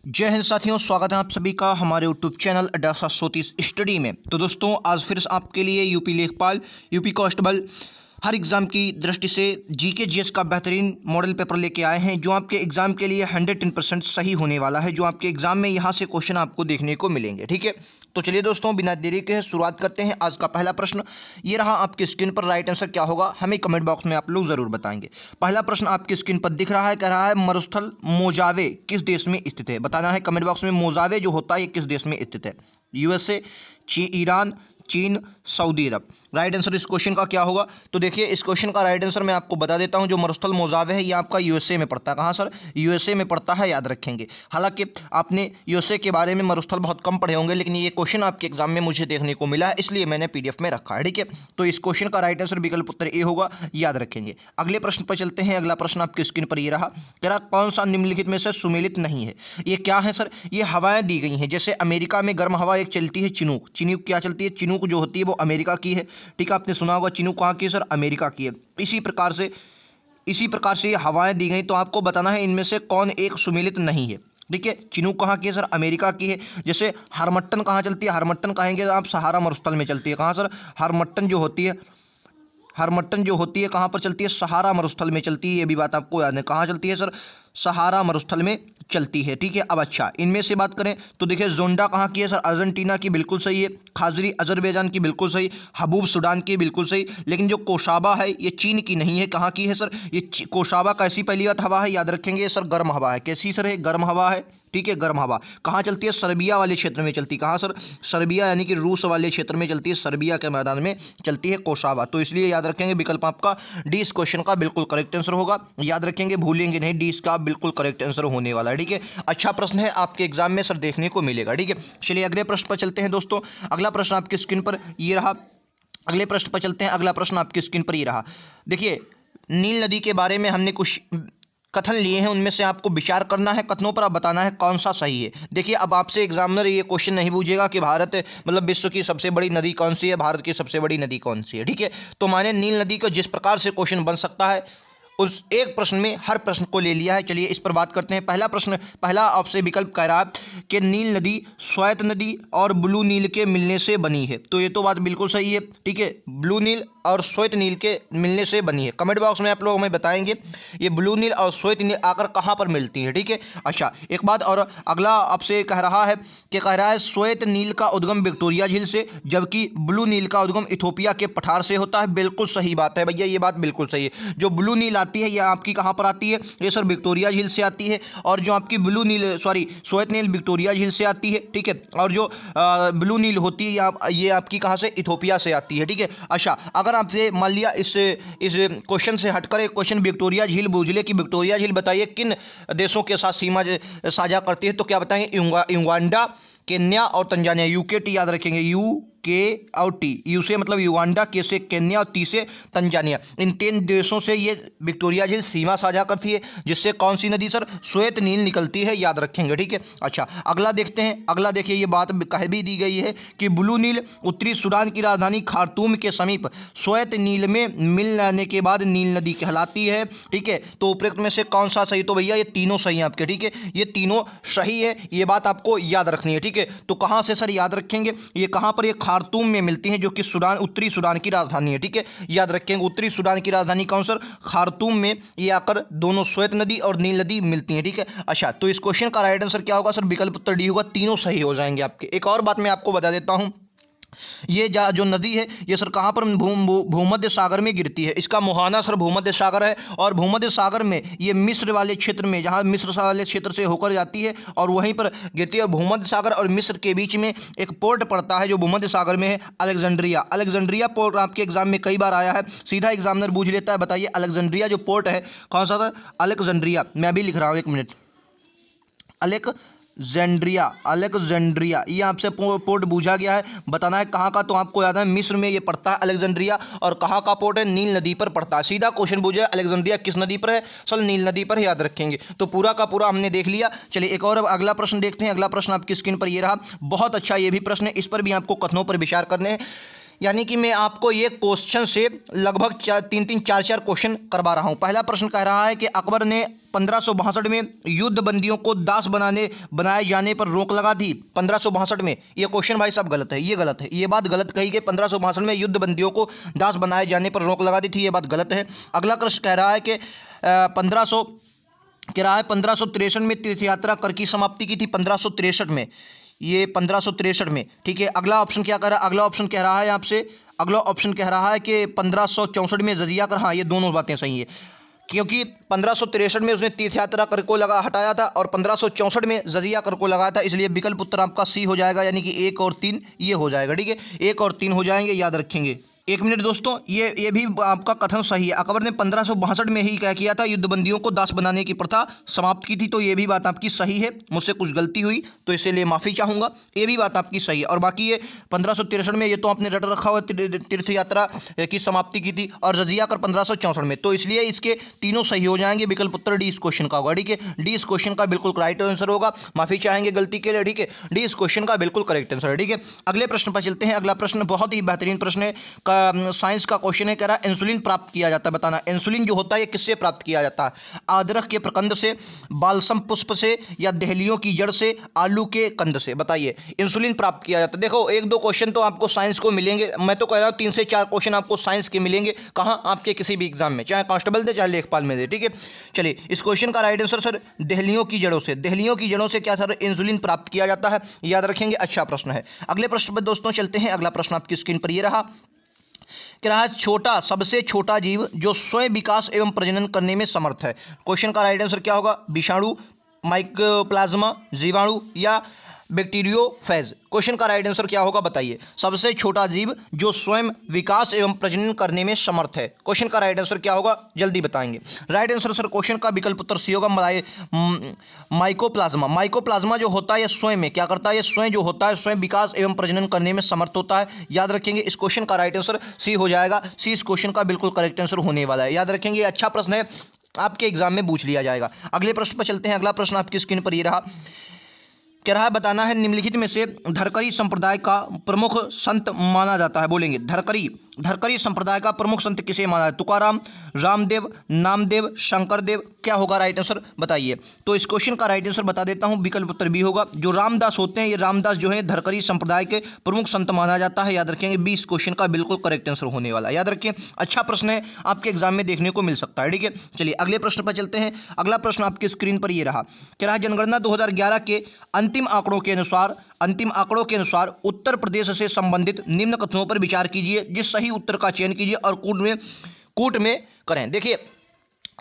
जय हिंद साथियों, स्वागत है आप सभी का हमारे यूट्यूब चैनल अड्डा 730 स्टडी में। तो दोस्तों, आज फिर से आपके लिए यूपी लेखपाल, यूपी कांस्टेबल हर एग्ज़ाम की दृष्टि से जीके जीएस का बेहतरीन मॉडल पेपर लेके आए हैं, जो आपके एग्ज़ाम के लिए 110% सही होने वाला है। जो आपके एग्ज़ाम में यहाँ से क्वेश्चन आपको देखने को मिलेंगे। ठीक है, तो चलिए दोस्तों, बिना देरी के शुरुआत करते हैं। आज का पहला प्रश्न ये रहा आपकी स्क्रीन पर। राइट आंसर क्या होगा हमें कमेंट बॉक्स में आप लोग ज़रूर बताएंगे। पहला प्रश्न आपकी स्क्रीन पर दिख रहा है, कह रहा है मरुस्थल मोजावे किस देश में स्थित है। बताना है कमेंट बॉक्स में मोजावे जो होता है ये किस देश में स्थित है। यूएसए, ईरान, चीन, सऊदी अरब। राइट आंसर इस क्वेश्चन का क्या होगा? तो देखिए, इस क्वेश्चन का राइट आंसर मैं आपको बता देता हूं। जो मरुस्थल मोजावे है ये आपका यूएसए में पड़ता है। कहाँ सर? यूएसए में पड़ता है, याद रखेंगे। हालांकि आपने यूएसए के बारे में मरुस्थल बहुत कम पढ़े होंगे, लेकिन ये क्वेश्चन आपके एग्जाम में मुझे देखने को मिला है, इसलिए मैंने पीडीएफ में रखा है। ठीक है, तो इस क्वेश्चन का राइट आंसर विकल्प उत्तर ए होगा, याद रखेंगे। अगले प्रश्न पर चलते हैं। अगला प्रश्न आपकी स्क्रीन पर ये रहा, कह रहा कौन सा निम्नलिखित में से सुमेलित नहीं है। ये क्या है सर? ये हवाएं दी गई हैं। जैसे अमेरिका में गर्म हवा एक चलती है चिनूक। चिनूक क्या चलती है? चिनूक जो होती है वो अमेरिका की है। ठीक है, आपने सुना होगा चिनूक कहाँ की है सर? अमेरिका की है। इसी प्रकार से ये हवाएं दी गई, तो आपको बताना है इनमें से कौन एक सुमेलित नहीं है। ठीक है, चिनूक कहाँ की है सर? अमेरिका की है। जैसे हरमट्टन कहाँ चलती है? हरमट्टन कहेंगे आप सहारा मरुस्थल में चलती है। कहाँ सर? हरमट्टन जो होती है कहाँ पर चलती है? सहारा मरुस्थल में चलती है। ये भी बात आपको याद है। कहाँ चलती है सर? सहारा मरुस्थल में चलती है। ठीक है, अब अच्छा, इनमें से बात करें तो देखिए, जोंडा कहाँ की है सर? अर्जेंटीना की, बिल्कुल सही है। खाजरी अजरबैजान की, बिल्कुल सही। हबूब सूडान की, बिल्कुल सही। लेकिन जो कोशाबा है ये चीन की नहीं है। कहाँ की है सर? ये कोशाबा कैसी पहली बात हवा है? याद रखेंगे सर, गर्म हवा है। कैसी सर है? गर्म हवा है। ठीक है, गर्म हवा कहाँ चलती है? सर्बिया वाले क्षेत्र में चलती है। कहाँ सर? सर्बिया यानी कि रूस वाले क्षेत्र में चलती है। सर्बिया के मैदान में चलती है कोशाबा। तो इसलिए याद रखेंगे विकल्प आपका डी इस क्वेश्चन का बिल्कुल करेक्ट आंसर होगा। याद रखेंगे, भूलेंगे नहीं, डी इसका बिल्कुल करेक्ट आंसर होने वाला है। ठीक है, अच्छा प्रश्न है, आपके एग्जाम में सर देखने को मिलेगा। ठीक है, चलिए अगले प्रश्न पर चलते हैं दोस्तों। अगला प्रश्न आपकी स्क्रीन पर ये रहा। अगले प्रश्न पर चलते हैं। अगला प्रश्न आपकी स्क्रीन पर ये रहा। देखिए, नील नदी के बारे में हमने कुछ कथन लिए हैं, उनमें से आपको विचार करना है। कथनों पर आप बताना है कौन सा सही है। देखिए, अब आपसे एग्जामिनर ये क्वेश्चन नहीं पूछेगा कि भारत मतलब विश्व की सबसे बड़ी नदी कौन सी है, भारत की सबसे बड़ी नदी कौन सी है। ठीक है, तो माने नील नदी को जिस प्रकार से क्वेश्चन बन सकता है, उस एक प्रश्न में हर प्रश्न को ले लिया है। चलिए इस पर बात करते हैं। पहला प्रश्न, पहला आपसे विकल्प कह रहा है कि नील नदी श्वेत नदी और ब्लू नील के मिलने से बनी है। तो ये तो बात बिल्कुल सही है। ठीक है, ब्लू नील और श्वेत नील के मिलने से बनी है। कमेंट बॉक्स में आप लोग हमें बताएंगे ये ब्लू नील और श्वेत नील आकर कहाँ पर मिलती है। ठीक है, अच्छा एक बात और, अगला आपसे कह रहा है कि कह रहा है श्वेत नील का उद्गम विक्टोरिया झील से, जबकि ब्लू नील का उद्गम इथोपिया के पठार से होता है। बिल्कुल सही बात है भैया, ये बात बिल्कुल सही है। जो ब्लू नील आती है ये आपकी कहाँ पर आती है? ये सर विक्टोरिया झील से आती है। और जो आपकी ब्लू नील श्वेत नील विक्टोरिया झील से आती है। ठीक है, और जो ब्लू नील होती है ये आपकी कहाँ से? इथोपिया से आती है। ठीक है, अच्छा अगर आपसे मान लिया इस क्वेश्चन से हटकर एक क्वेश्चन विक्टोरिया झील पूछ ले कि विक्टोरिया झील बताइए किन देशों के साथ सीमा साझा करती है, तो क्या बताएंगे? युगांडा, केन्या और तंजानिया। यूकेटी याद रखेंगे, यू के और टी। यू से मतलब युगांडा, के से केन्या और टी से तंजानिया। इन 3 देशों से ये विक्टोरिया झील सीमा साझा करती है, जिससे कौन सी नदी सर? श्वेत नील निकलती है, याद रखेंगे। ठीक है, अच्छा अगला देखते हैं। अगला देखिए, ये बात कह भी दी गई है कि ब्लू नील उत्तरी सूडान की राजधानी खार्तूम के समीप श्वेत नील में मिल जाने के बाद नील नदी कहलाती है। ठीक है, तो उपरोक्त में से कौन सा सही? तो भैया ये तीनों सही हैं आपके। ठीक है, ये तीनों सही है, ये बात आपको याद रखनी है। ठीक है, तो कहाँ से सर याद रखेंगे? ये कहाँ पर? ये खार्तूम में मिलती हैं, जो कि सूडान, उत्तरी सूडान की राजधानी है। ठीक है, याद रखेंगे उत्तरी सूडान की राजधानी कौन सर? खार्तूम में ये आकर दोनों श्वेत नदी और नील नदी मिलती हैं। ठीक है, अच्छा तो इस क्वेश्चन का राइट आंसर क्या होगा सर? विकल्प उत्तर डी होगा। तीनों सही हो जाएंगे आपके। एक और बात मैं आपको बता देता हूँ, ये जो नदी है ये सर कहाँ पर? भूमध्य सागर में गिरती है। इसका मुहाना सर भूमध्य सागर है, और भूमध्य सागर में ये मिस्र वाले क्षेत्र में, जहाँ मिस्र वाले क्षेत्र से होकर जाती है और वहीं पर गिरती है। भूमध्य सागर और मिस्र के बीच में एक पोर्ट पड़ता है जो भूमध्य सागर में है, अलेक्जेंड्रिया। अलेक्जेंड्रिया पोर्ट आपके एग्जाम में कई बार आया है, सीधा एग्जामिनर पूछ लेता है, बताइए अलेक्जेंड्रिया जो पोर्ट है कौन सा था? अलेक्जेंड्रिया। मैं भी लिख रहा हूँ, एक मिनट। अलेक्जेंड्रिया ये आपसे पोर्ट पूछा गया है, बताना है कहाँ का। तो आपको याद है मिस्र में ये पड़ता है अलेक्जेंड्रिया, और कहाँ का पोर्ट है? नील नदी पर पड़ता है। सीधा क्वेश्चन पूछा है अलेक्जेंड्रिया किस नदी पर है? सर नील नदी पर, याद रखेंगे। तो पूरा का पूरा हमने देख लिया। चलिए एक और अगला प्रश्न देखते हैं। अगला प्रश्न आपकी स्क्रीन पर ये रहा, बहुत अच्छा ये भी प्रश्न है, इस पर भी आपको कथनों पर विचार करने हैं। यानी कि मैं आपको ये क्वेश्चन से लगभग 3-4 क्वेश्चन करवा रहा हूँ। पहला प्रश्न कह रहा है कि अकबर ने 1562 में युद्ध बंदियों को दास बनाए जाने पर रोक लगा दी। 1562 में, ये क्वेश्चन भाई साहब गलत है, ये गलत है, ये बात गलत कही कि 1562 में युद्ध बंदियों को दास बनाए जाने पर रोक लगा दी थी, ये बात गलत है। अगला प्रश्न कह रहा है कि 1563 में तीर्थ यात्रा कर की समाप्ति की थी। 1563 में, ये 1563 में, ठीक है। अगला ऑप्शन क्या कह रहा है? अगला ऑप्शन कह रहा है आपसे, अगला ऑप्शन कह रहा है कि 1564 में जजिया कर, हाँ ये दोनों बातें सही है, क्योंकि 1563 में उसने तीर्थ यात्रा कर को हटाया था और 1564 में जजिया कर को लगाया था, इसलिए विकल्प उत्तर आपका सी हो जाएगा, यानी कि 1 और 3 ये हो जाएगा, ठीक है। 1 और 3 हो जाएंगे, याद रखेंगे। एक मिनट दोस्तों, ये भी आपका कथन सही है। अकबर ने 1562 में ही क्या किया था? युद्धबंदियों को दास बनाने की प्रथा समाप्त की थी, तो ये भी बात आपकी सही है। मुझसे कुछ गलती हुई तो इसलिए माफ़ी चाहूँगा, ये भी बात आपकी सही है। और बाकी ये 1563 में, ये तो आपने रट रखा हुआ, तीर्थ यात्रा की समाप्ति की थी, और रजिया कर 1564 में, तो इसलिए इसके तीनों सही हो जाएंगे। विकल्प उत्तर डी इस क्वेश्चन का होगा, ठीक है। डी इस क्वेश्चन का बिल्कुल करेक्ट आंसर होगा। माफ़ी चाहेंगे गलती के लिए, ठीक है। डी इस क्वेश्चन का बिल्कुल करेक्ट आंसर है, ठीक है। अगले प्रश्न पर चलते हैं। अगला प्रश्न बहुत ही बेहतरीन प्रश्न है, साइंस का क्वेश्चन है। कह रहा है इंसुलिन प्राप्त किया जाता है, बताना इंसुलिन जो होता है ये किससे प्राप्त किया जाता है? अदरक के प्रकंद से, बालसम पुष्प से, या दहलियों की जड़ से, आलू के कंद से? बताइए इंसुलिन प्राप्त किया जाता है। देखो 1-2 क्वेश्चन तो आपको साइंस को मिलेंगे, मैं तो कह रहा हूँ 3 से 4 क्वेश्चन आपको साइंस के मिलेंगे। कहाँ? आपके किसी भी एग्जाम में, चाहे कांस्टेबल दे चाहे लेखपाल में दे, ठीक है। चलिए इस क्वेश्चन का राइट आंसर सर दहलियों की जड़ों से, दहलियों की जड़ों से क्या सर? इंसुलिन प्राप्त किया जाता है, याद रखेंगे। अच्छा प्रश्न है। अगले प्रश्न पर दोस्तों चलते हैं। अगला प्रश्न आपकी स्क्रीन पर ये रहा, कि रहा छोटा, सबसे छोटा जीव जो स्वयं विकास एवं प्रजनन करने में समर्थ है। क्वेश्चन का राइट आंसर क्या होगा? विषाणु, माइकोप्लाज्मा, जीवाणु, या बैक्टीरियोफेज? क्वेश्चन का राइट आंसर क्या होगा? बताइए। सबसे छोटा जीव जो स्वयं विकास एवं प्रजनन करने में समर्थ है, क्वेश्चन का राइट आंसर क्या होगा? जल्दी बताएंगे। राइट आंसर सर क्वेश्चन का विकल्प उत्तर सी होगा, माइकोप्लाज्मा। माइकोप्लाज्मा जो होता है ये स्वयं में क्या करता है? ये स्वयं जो होता है स्वयं विकास एवं प्रजनन करने में समर्थ होता है, याद रखेंगे। इस क्वेश्चन का राइट आंसर सी हो जाएगा। सी इस क्वेश्चन का बिल्कुल करेक्ट आंसर होने वाला है, याद रखेंगे। अच्छा प्रश्न है, आपके एग्जाम में पूछ लिया जाएगा। अगले प्रश्न पर चलते हैं। अगला प्रश्न आपकी स्क्रीन पर ये रहा, कह रहा है बताना है निम्नलिखित में से धरकरी संप्रदाय का प्रमुख संत माना जाता है। बोलेंगे धरकरी संप्रदाय का प्रमुख संत किसे माना है? तुकाराम, रामदेव, नामदेव, शंकरदेव? क्या होगा राइट आंसर? बताइए। तो इस क्वेश्चन का राइट आंसर बता देता हूं, विकल्प उत्तर बी होगा। जो रामदास होते हैं, ये रामदास जो है धरकरी संप्रदाय के प्रमुख संत माना जाता है, याद रखेंगे। बी इस क्वेश्चन का बिल्कुल करेक्ट आंसर होने वाला है, याद रखिए। अच्छा प्रश्न है, आपके एग्जाम में देखने को मिल सकता है, ठीक है। चलिए अगले प्रश्न पर चलते हैं। अगला प्रश्न आपकी स्क्रीन पर ये रहा, कह रहा है जनगणना 2011 के अंतिम आंकड़ों के अनुसार उत्तर प्रदेश से संबंधित निम्न कथनों पर विचार कीजिए, जिस सही उत्तर का चयन कीजिए और कूट में करें। देखिए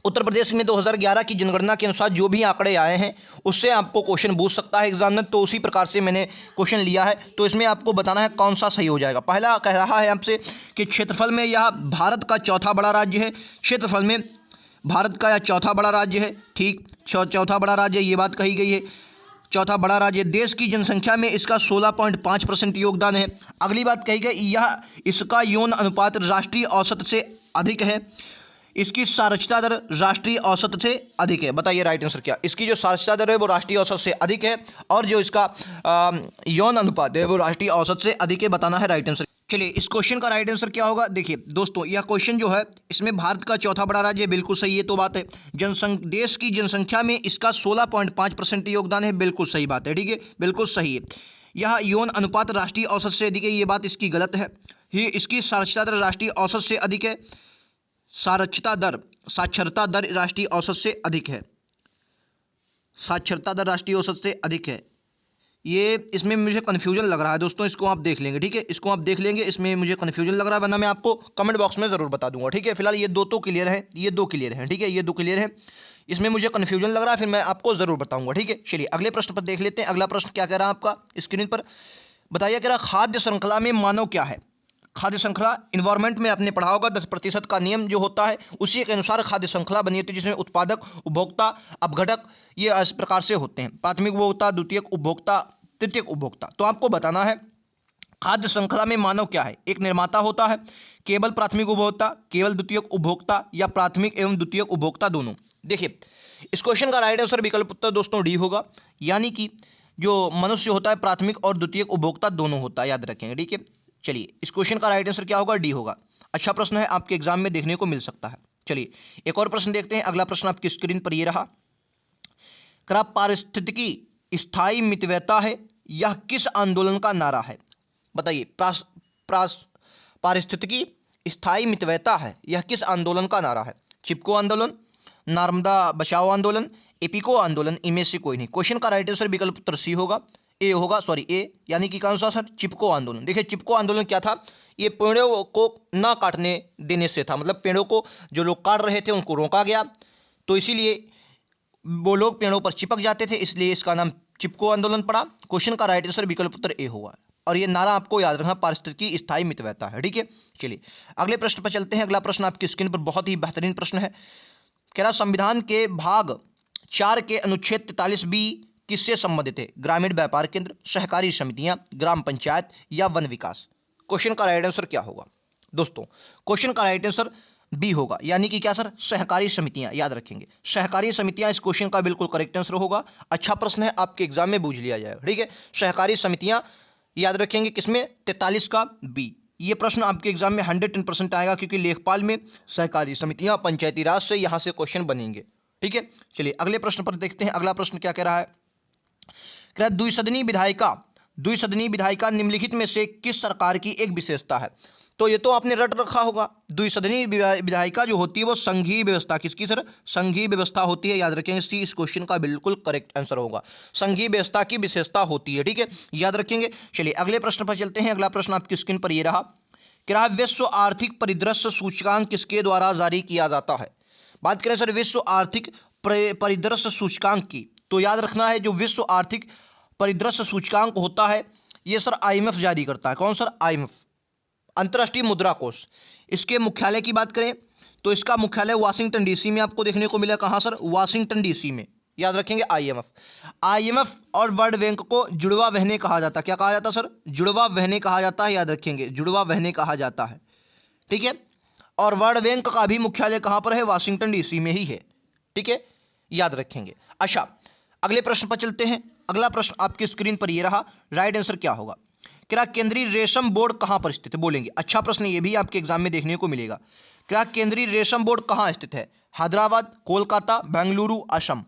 उत्तर प्रदेश में 2011 की जनगणना के अनुसार जो भी आंकड़े आए हैं उससे आपको क्वेश्चन पूछ सकता है एग्जाम में, तो उसी प्रकार से मैंने क्वेश्चन लिया है। तो इसमें आपको बताना है कौन सा सही हो जाएगा। पहला कह रहा है आपसे कि क्षेत्रफल में यह भारत का चौथा बड़ा राज्य है। क्षेत्रफल में भारत का यह चौथा बड़ा राज्य है, ठीक, चौथा बड़ा राज्य, ये बात कही गई है। चौथा बड़ा राज्य। देश की जनसंख्या में इसका 16.5% योगदान है। अगली बात कही गई, यह इसका यौन अनुपात राष्ट्रीय औसत से अधिक है। इसकी साक्षरता दर राष्ट्रीय औसत से अधिक है। बताइए राइट आंसर क्या? इसकी जो साक्षरता दर है वो राष्ट्रीय औसत से अधिक है, और जो इसका यौन अनुपात है वो राष्ट्रीय औसत से अधिक है। बताना है राइट आंसर। चलिए इस क्वेश्चन का राइट आंसर क्या होगा? देखिए दोस्तों, यह क्वेश्चन जो है इसमें भारत का चौथा बड़ा राज्य है, बिल्कुल सही है, तो बात है। देश की जनसंख्या में इसका 16.5% योगदान है, बिल्कुल सही बात है, ठीक है, बिल्कुल सही है। यह यौन अनुपात राष्ट्रीय औसत से अधिक है, ये बात इसकी गलत है। ये इसकी साक्षरता दर राष्ट्रीय औसत से अधिक है। साक्षरता दर राष्ट्रीय औसत से अधिक है। साक्षरता दर राष्ट्रीय औसत से अधिक है। ये इसमें मुझे कन्फ्यूजन लग रहा है दोस्तों, इसको आप देख लेंगे, ठीक है, इसको आप देख लेंगे, इसमें मुझे कन्फ्यूजन लग रहा है, वरना मैं आपको कमेंट बॉक्स में ज़रूर बता दूंगा, ठीक है। फिलहाल ये दो तो क्लियर है, ये दो क्लियर है, ठीक है, ये दो क्लियर है। इसमें मुझे कन्फ्यूजन लग रहा है, फिर मैं आपको ज़रूर बताऊंगा, ठीक है। चलिए अगले प्रश्न पर देख लेते हैं। अगला प्रश्न क्या कह रहा है आपका स्क्रीन पर? बताइए, कह रहा खाद्य श्रृंखला में मानव क्या है? खाद्य श्रृंखला इन्वायरमेंट में आपने पढ़ा होगा, 10% का नियम जो होता है उसी के अनुसार खाद्य श्रृंखला बनी होती है, जिसमें उत्पादक, उपभोक्ता, अपघटक ये इस प्रकार से होते हैं। प्राथमिक उपभोक्ता, द्वितीयक उपभोक्ता, तृतीयक उपभोक्ता। तो आपको बताना है खाद्य श्रृंखला में मानव क्या है? एक निर्माता होता है, केवल प्राथमिक उपभोक्ता, केवल द्वितीयक उपभोक्ता, या प्राथमिक एवं द्वितीयक उपभोक्ता दोनों। देखिए इस क्वेश्चन का राइट आंसर विकल्प उत्तर दोस्तों डी होगा, यानी कि जो मनुष्य होता है प्राथमिक और द्वितीयक उपभोक्ता दोनों होता है, याद रखेंगे, ठीक है। चलिए इस क्वेश्चन का राइट आंसर क्या होगा, डी होगा। अच्छा प्रश्न है, आपके एग्जाम में देखने को मिल सकता है। चलिए एक और प्रश्न देखते हैं। अगला प्रश्न आपकी स्क्रीन पर ये रहा। क्या पारिस्थितिकी स्थायी मितव्ययता है, यह किस आंदोलन का नारा है? बताइए, पारिस्थितिकी स्थायी मितव्ययता है, यह किस आंदोलन का नारा है? चिपको आंदोलन, नर्मदा बचाओ आंदोलन, एपिको आंदोलन, इनमें से कोई नहीं। क्वेश्चन का राइट आंसर विकल्प उत्तर सी होगा, ए होगा, सॉरी ए, यानी कि कौन सा सर, चिपको आंदोलन। देखिए चिपको आंदोलन क्या था, ये पेड़ों को ना काटने देने से था, मतलब पेड़ों को जो लोग काट रहे थे उनको रोका गया, तो इसीलिए वो लोग पेड़ों पर चिपक जाते थे, इसलिए इसका नाम चिपको आंदोलन पड़ा। क्वेश्चन का राइट आंसर विकल्प उत्तर ए होगा, और ये नारा आपको याद रखना, पारिस्थितिकी स्थायी मितव्ययता है। ठीक है, चलिए अगले प्रश्न पर चलते हैं। अगला प्रश्न आपकी स्क्रीन पर बहुत ही बेहतरीन प्रश्न है। कह रहा संविधान के भाग 4 के अनुच्छेद 43B किससे संबंधित है? ग्रामीण व्यापार केंद्र, सहकारी समितियां, ग्राम पंचायत या वन विकास। क्वेश्चन का राइट आंसर क्या होगा दोस्तों? क्वेश्चन का राइट आंसर बी होगा, यानी कि क्या सर, सहकारी समितियां। याद रखेंगे, सहकारी समितियां इस क्वेश्चन का बिल्कुल करेक्ट आंसर होगा। अच्छा प्रश्न है, आपके एग्जाम में पूछ लिया जाएगा। ठीक है, सहकारी समितियां याद रखेंगे, किसमें, 43 का बी। ये प्रश्न आपके एग्जाम में 110% आएगा, क्योंकि लेखपाल में सहकारी समितियां पंचायती राज से यहां से क्वेश्चन बनेंगे। ठीक है, चलिए अगले प्रश्न पर देखते हैं। अगला प्रश्न क्या कह रहा है? द्विसदनी विधायिका निम्नलिखित में से किस सरकार की एक विशेषता है? तो ये तो आपने रट रखा होगा। द्विसदनी विधायिका जो होती है वो संघीय व्यवस्था, किसकी सर, संघीय व्यवस्था होती है। याद रखेंगे, सी इस क्वेश्चन का बिल्कुल करेक्ट आंसर होगा, संघीय व्यवस्था की विशेषता होती है। ठीक है, याद रखेंगे। चलिए अगले प्रश्न पर चलते हैं। अगला प्रश्न आपकी स्क्रीन पर ये रहा। क्या विश्व आर्थिक परिदृश्य सूचकांक किसके द्वारा जारी किया जाता है? बात करें सर विश्व आर्थिक परिदृश्य सूचकांक की, तो याद रखना है, जो विश्व आर्थिक परिदृश्य सूचकांक होता है ये सर आईएमएफ जारी करता है। कौन सर? आईएमएफ, अंतर्राष्ट्रीय मुद्रा कोष। इसके मुख्यालय की बात करें तो इसका मुख्यालय वाशिंगटन डीसी में आपको देखने को मिला। कहाँ सर? वाशिंगटन डीसी में। याद रखेंगे, आईएमएफ और वर्ल्ड बैंक को जुड़वा बहने कहा जाता है। क्या कहा जाता है सर? जुड़वा बहने कहा जाता है। याद रखेंगे, जुड़वा बहने कहा जाता है। ठीक है, और वर्ल्ड बैंक का भी मुख्यालय कहाँ पर है? वाशिंगटन डीसी में ही है। ठीक है, याद रखेंगे। अच्छा, अगले प्रश्न पर चलते हैं। अगला प्रश्न आपकी स्क्रीन पर यह रहा। राइट आंसर क्या होगा? क्या केंद्रीय रेशम बोर्ड कहां पर स्थित है? बोलेंगे, अच्छा प्रश्न, ये भी आपके एग्जाम में देखने को मिलेगा। क्या केंद्रीय रेशम बोर्ड कहां स्थित है? हैदराबाद, कोलकाता, बेंगलुरु, असम।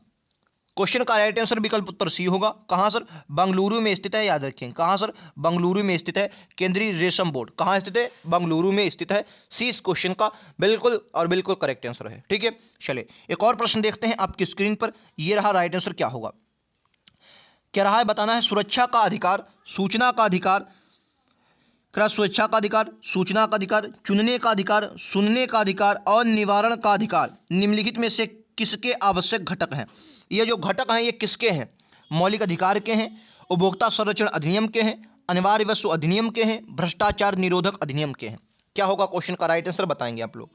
क्वेश्चन का राइट आंसर विकल्प उत्तर सी होगा। कहां सर? बेंगलुरु में स्थित है। याद रखेंगे, कहां सर? बेंगलुरु में स्थित है केंद्रीय रेशम बोर्ड। कहां स्थित है? बेंगलुरु में स्थित है। सी इस क्वेश्चन का बिल्कुल और बिल्कुल करेक्ट आंसर है। ठीक है, चलिए एक और प्रश्न देखते हैं आपकी स्क्रीन पर। यह रहा, राइट आंसर क्या होगा? क्या रहा है, बताना है। सुरक्षा का अधिकार, सूचना का अधिकार, सुरक्षा का अधिकार, सूचना का अधिकार, चुनने का अधिकार, सुनने का अधिकार और निवारण का अधिकार निम्नलिखित में से किसके आवश्यक घटक हैं? ये जो घटक हैं ये किसके हैं? मौलिक अधिकार के हैं, उपभोक्ता संरक्षण अधिनियम के हैं, अनिवार्य वस्तु अधिनियम के हैं, भ्रष्टाचार निरोधक अधिनियम के हैं। क्या होगा क्वेश्चन का राइट आंसर, बताएंगे आप लोग।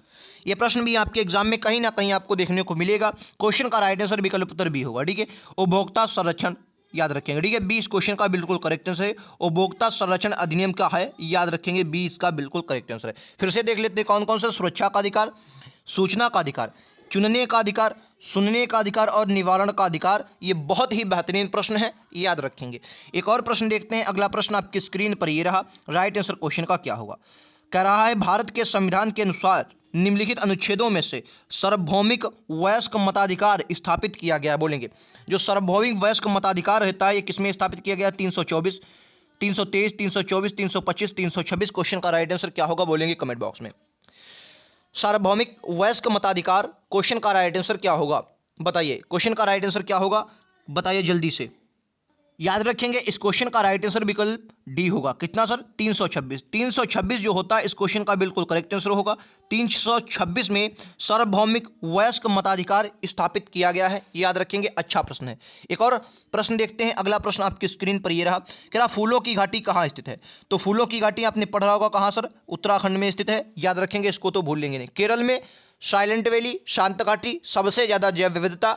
ये प्रश्न भी आपके एग्जाम में कहीं ना कहीं आपको देखने को मिलेगा। क्वेश्चन का राइट आंसर विकल्प उत्तर बी होगा। ठीक है, उपभोक्ता संरक्षण। याद रखेंगे, ठीक है, बी इस क्वेश्चन का बिल्कुल करेक्ट आंसर है। उपभोक्ता संरक्षण अधिनियम का है, याद रखेंगे, बी इसका बिल्कुल करेक्ट आंसर है। फिर से देख लेते हैं कौन कौन सा। सुरक्षा का अधिकार, सूचना का अधिकार, चुनने का अधिकार, सुनने का अधिकार और निवारण का अधिकार। ये बहुत ही बेहतरीन प्रश्न है, याद रखेंगे। एक और प्रश्न देखते हैं। अगला प्रश्न आपकी स्क्रीन पर ये रहा। राइट आंसर क्वेश्चन का क्या होगा? कह रहा है भारत के संविधान के अनुसार निम्नलिखित अनुच्छेदों में से सार्वभौमिक वयस्क मताधिकार स्थापित किया गया। बोलेंगे, जो सार्वभौमिक वयस्क मताधिकार रहता है ये किसमें स्थापित किया गया? 324, 323, 324, 325, 326। क्वेश्चन का राइट आंसर क्या होगा? बोलेंगे कमेंट बॉक्स में। सार्वभौमिक वयस्क मताधिकार, क्वेश्चन का राइट आंसर क्या होगा? बताइए, क्वेश्चन का राइट आंसर क्या होगा? बताइए जल्दी से। याद रखेंगे, इस क्वेश्चन का राइट आंसर विकल्प डी होगा। कितना सर? 326। 326 जो होता है इस क्वेश्चन का बिल्कुल करेक्ट आंसर होगा। 326 में सार्वभौमिक वयस्क मताधिकार स्थापित किया गया है, याद रखेंगे। अच्छा प्रश्न है। एक और प्रश्न देखते हैं। अगला प्रश्न आपकी स्क्रीन पर ये रहा। क्या फूलों की घाटी कहाँ स्थित है? तो फूलों की घाटी आपने पढ़ा होगा। कहाँ सर? उत्तराखंड में स्थित है। याद रखेंगे, इसको तो भूलेंगे नहीं। केरल में साइलेंट वैली, शांत घाटी, सबसे ज्यादा जैव विविधता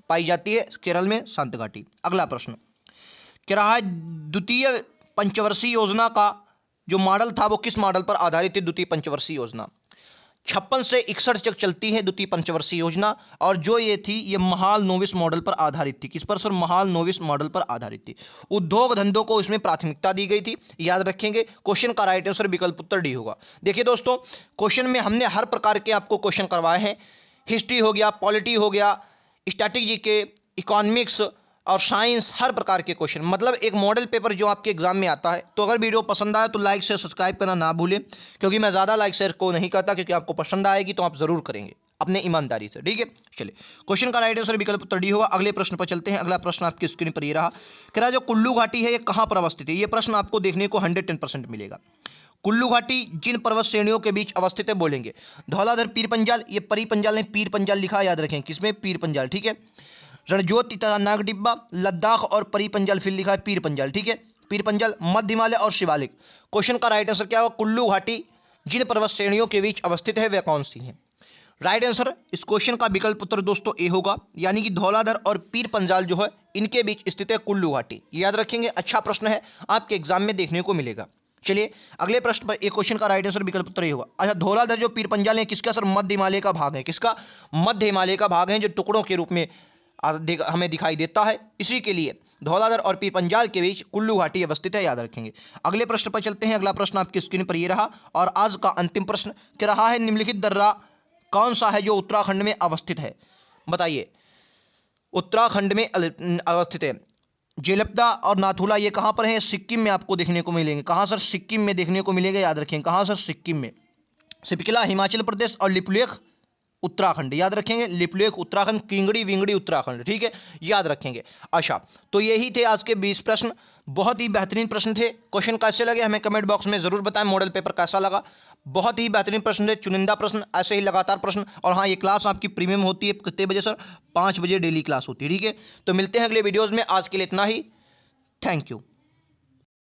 पाई जाती है केरल में, शांत घाटी। अगला प्रश्न क्या रहा है? द्वितीय पंचवर्षीय योजना का जो मॉडल था वो किस मॉडल पर आधारित थी? द्वितीय पंचवर्षीय योजना 56 से 61 तक चलती है द्वितीय पंचवर्षीय योजना। और जो ये थी ये महाल नोविस मॉडल पर आधारित थी। किस पर सर? महाल नोविस मॉडल पर आधारित थी। उद्योग धंधों को इसमें प्राथमिकता दी गई थी, याद रखेंगे। क्वेश्चन का राइट आंसर विकल्प उत्तर डी होगा। देखिए दोस्तों, क्वेश्चन में हमने हर प्रकार के आपको क्वेश्चन करवाए हैं। हिस्ट्री हो गया, पॉलिटी हो गया, स्ट्रैटेजी के, इकोनॉमिक्स और साइंस, हर प्रकार के क्वेश्चन, मतलब एक मॉडल पेपर जो आपके एग्जाम में आता है। तो अगर वीडियो पसंद आए तो लाइक शेयर सब्सक्राइब करना ना भूलें, क्योंकि मैं ज़्यादा लाइक शेयर को नहीं करता, क्योंकि आपको पसंद आएगी तो आप ज़रूर करेंगे अपने ईमानदारी से, ठीक है। चलिए, क्वेश्चन का राइट आंसर विकल्प उत्तर डी होगा। अगले प्रश्न पर चलते हैं। अगला प्रश्न आपकी स्क्रीन पर ये रहा। कह रहा जो कुल्लू घाटी है ये कहाँ पर अवस्थित है? ये प्रश्न आपको देखने को 110% मिलेगा। कुल्लू घाटी जिन पर्वत श्रेणियों के बीच अवस्थित है बोलेंगे। धौलाधर, पीर पंजाल, ये परी पंजाल ने पीर पंजाल लिखा, याद रखें किसमें? पीर पंजाल, ठीक है। रणज्योति तथा नागटिब्बा, लद्दाख और परी पंजाल, फिर लिखा है पीर पंजाल, ठीक है। पीर पंजाल, मध्य हिमालय और शिवालिक। क्वेश्चन का राइट आंसर क्या होगा? कुल्लू घाटी जिन पर्वत श्रेणियों के बीच अवस्थित है वे कौन सी है? राइट आंसर इस क्वेश्चन का विकल्प उत्तर दोस्तों ए होगा, यानी कि धौलाधर और पीर पंजाल जो है इनके बीच स्थित है कुल्लू घाटी। याद रखेंगे, अच्छा प्रश्न है, आपके एग्जाम में देखने को मिलेगा। चलिए अगले प्रश्न पर, एक क्वेश्चन का राइट आंसर विकल्प उत्तर ए होगा। अच्छा, धौलाधर जो पीर पंजाल है किसका सर? मध्य हिमालय का भाग है। किसका? मध्य हिमालय का भाग है, जो टुकड़ों के रूप में हमें दिखाई देता है। इसी के लिए धौलाधर और पीर पंजाल के बीच कुल्लू घाटी अवस्थित है, याद रखेंगे। अगले प्रश्न पर चलते हैं। अगला प्रश्न आपकी स्क्रीन पर ये रहा, और आज का अंतिम प्रश्न क्या रहा है? निम्नलिखित दर्रा कौन सा है जो उत्तराखंड में अवस्थित है? बताइए, उत्तराखंड में अवस्थित है। जेलपदा और नाथुला ये कहाँ पर है? सिक्किम में आपको देखने को मिलेंगे। कहाँ सर? सिक्किम में देखने को मिलेंगे, याद रखेंगे। कहाँ सर? सिक्किम में। सिपकिला हिमाचल प्रदेश और लिपुलेख उत्तराखंड, याद रखेंगे। लिपुलेख उत्तराखंड, किंगड़ी विंगड़ी उत्तराखंड, ठीक है, याद रखेंगे। अच्छा, तो यही थे आज के 20 प्रश्न। बहुत ही बेहतरीन प्रश्न थे। क्वेश्चन कैसे लगे हमें कमेंट बॉक्स में ज़रूर बताएं। मॉडल पेपर कैसा लगा? बहुत ही बेहतरीन प्रश्न थे, चुनिंदा प्रश्न, ऐसे ही लगातार प्रश्न। और हाँ, ये क्लास आपकी प्रीमियम होती है कितने बजे सर? 5 बजे डेली क्लास होती है, ठीक है। तो मिलते हैं अगले वीडियोज़ में। आज के लिए इतना ही। Thank you.